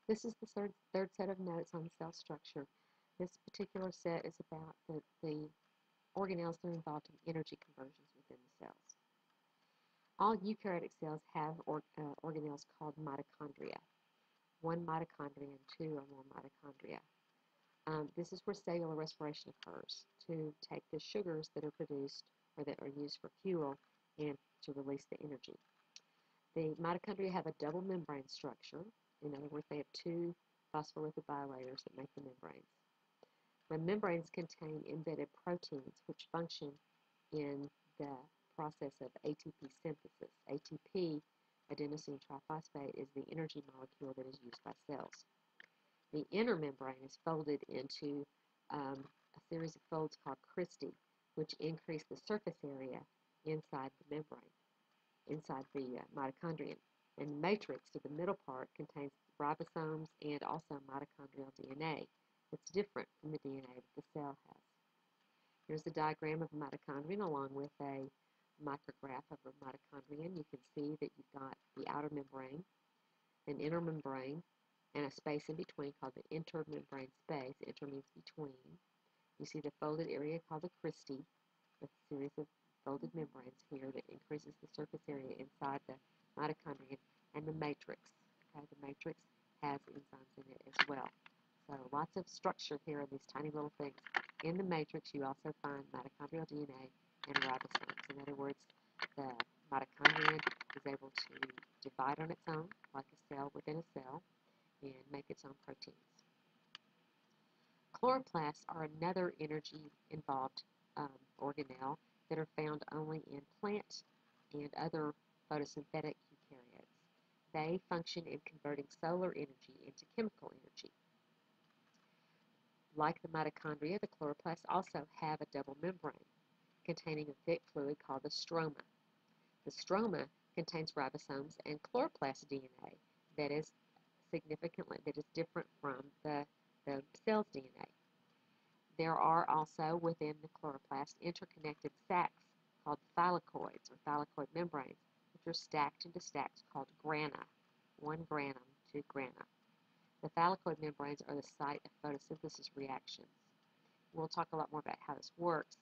This is the third set of notes on cell structure. This particular set is about the organelles that are involved in energy conversions within the cells. All eukaryotic cells have organelles called mitochondria. One mitochondria and two or more mitochondria. This is where cellular respiration occurs to take the sugars that are produced or that are used for fuel and to release the energy. The mitochondria have a double membrane structure. In other words, they have two phospholipid bilayers that make the membranes. The membranes contain embedded proteins which function in the process of ATP synthesis. ATP, adenosine triphosphate, is the energy molecule that is used by cells. The inner membrane is folded into a series of folds called cristae, which increase the surface area inside the membrane, inside the mitochondrion. And the matrix, to the middle part, contains ribosomes and also mitochondrial DNA. It's different from the DNA that the cell has. Here's a diagram of a mitochondrion along with a micrograph of a mitochondrion. You can see that you've got the outer membrane, an inner membrane, and a space in between called the intermembrane space. Inter means between. You see the folded area called the cristae, a series of folded membranes here that increases the surface area inside the mitochondrion, and the matrix. Okay, the matrix has enzymes in it as well. So lots of structure here in these tiny little things. In the matrix, you also find mitochondrial DNA and ribosomes. In other words, the mitochondrion is able to divide on its own, like a cell within a cell, and make its own proteins. Chloroplasts are another energy-involved organelle that are found only in plant and other photosynthetic eukaryotes. They function in converting solar energy into chemical energy. Like the mitochondria, the chloroplasts also have a double membrane containing a thick fluid called the stroma. The stroma contains ribosomes and chloroplast DNA that is different from the cell's DNA. There are also within the chloroplast interconnected sacs called thylakoids or thylakoid membranes, which are stacked into stacks called grana, 1 granum, 2 grana. The thylakoid membranes are the site of photosynthesis reactions. We'll talk a lot more about how this works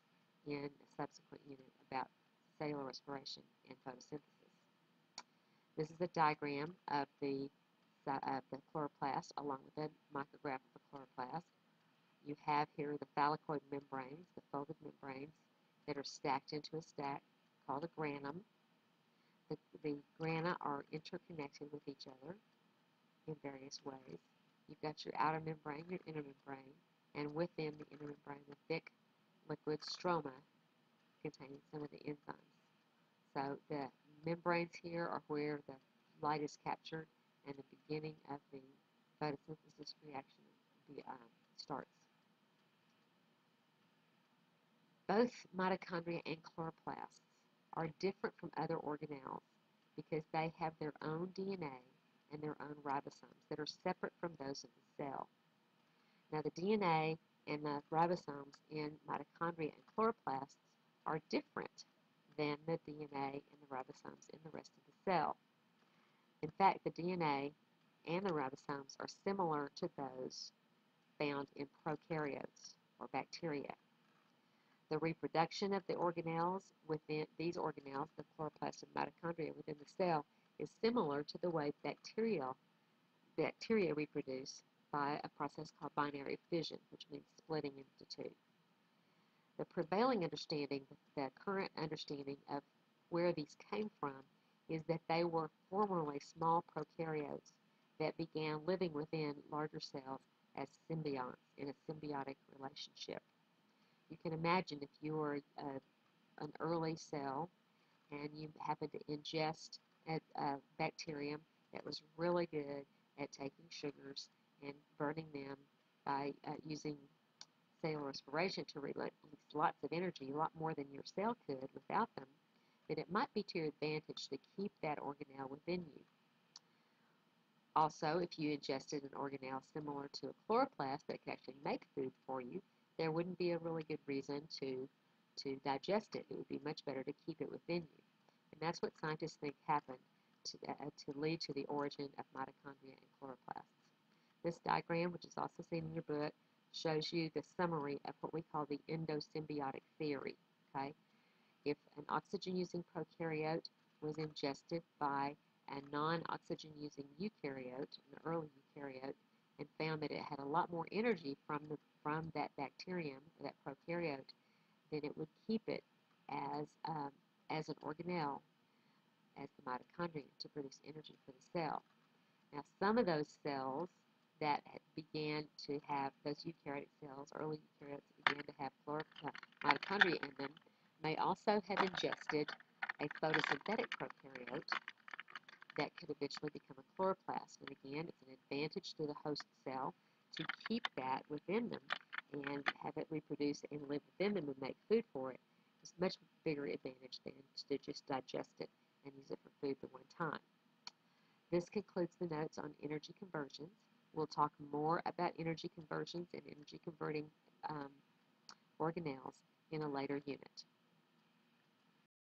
in a subsequent unit about cellular respiration and photosynthesis. This is a diagram of the chloroplast along with a micrograph of the chloroplast. You have here the thylakoid membranes, the folded membranes that are stacked into a stack called a granum. The grana are interconnected with each other in various ways. You've got your outer membrane, your inner membrane, and within the inner membrane, the thick liquid stroma containing some of the enzymes. So the membranes here are where the light is captured and the beginning of the photosynthesis reaction starts. Both mitochondria and chloroplasts are different from other organelles because they have their own DNA and their own ribosomes that are separate from those of the cell. Now, the DNA and the ribosomes in mitochondria and chloroplasts are different than the DNA and the ribosomes in the rest of the cell. In fact, the DNA and the ribosomes are similar to those found in prokaryotes or bacteria. The reproduction of the organelles within these organelles, the chloroplast and mitochondria within the cell, is similar to the way bacteria reproduce by a process called binary fission, which means splitting into two. The prevailing understanding, the current understanding of where these came from, is that they were formerly small prokaryotes that began living within larger cells as symbionts in a symbiotic relationship. You can imagine if you were an early cell and you happened to ingest a bacterium that was really good at taking sugars and burning them by using cellular respiration to release lots of energy, a lot more than your cell could without them, then it might be to your advantage to keep that organelle within you. Also, if you ingested an organelle similar to a chloroplast that could actually make food for you, there wouldn't be a really good reason to digest it. It would be much better to keep it within you. And that's what scientists think happened to lead to the origin of mitochondria and chloroplasts. This diagram, which is also seen in your book, shows you the summary of what we call the endosymbiotic theory. Okay? If an oxygen-using prokaryote was ingested by a non-oxygen-using eukaryote, an early eukaryote, and found that it had a lot more energy from that bacterium, that prokaryote, then it would keep it as an organelle, as the mitochondrion, to produce energy for the cell. Now, some of those cells that began to have, those eukaryotic cells, early eukaryotes that began to have mitochondria in them, may also have ingested a photosynthetic prokaryote that could eventually become a chloroplast. And again, it's an advantage to the host cell to keep that within them and have it reproduce and live within them and make food for it. It's a much bigger advantage than to just digest it and use it for food the one time. This concludes the notes on energy conversions. We'll talk more about energy conversions and energy converting organelles in a later unit.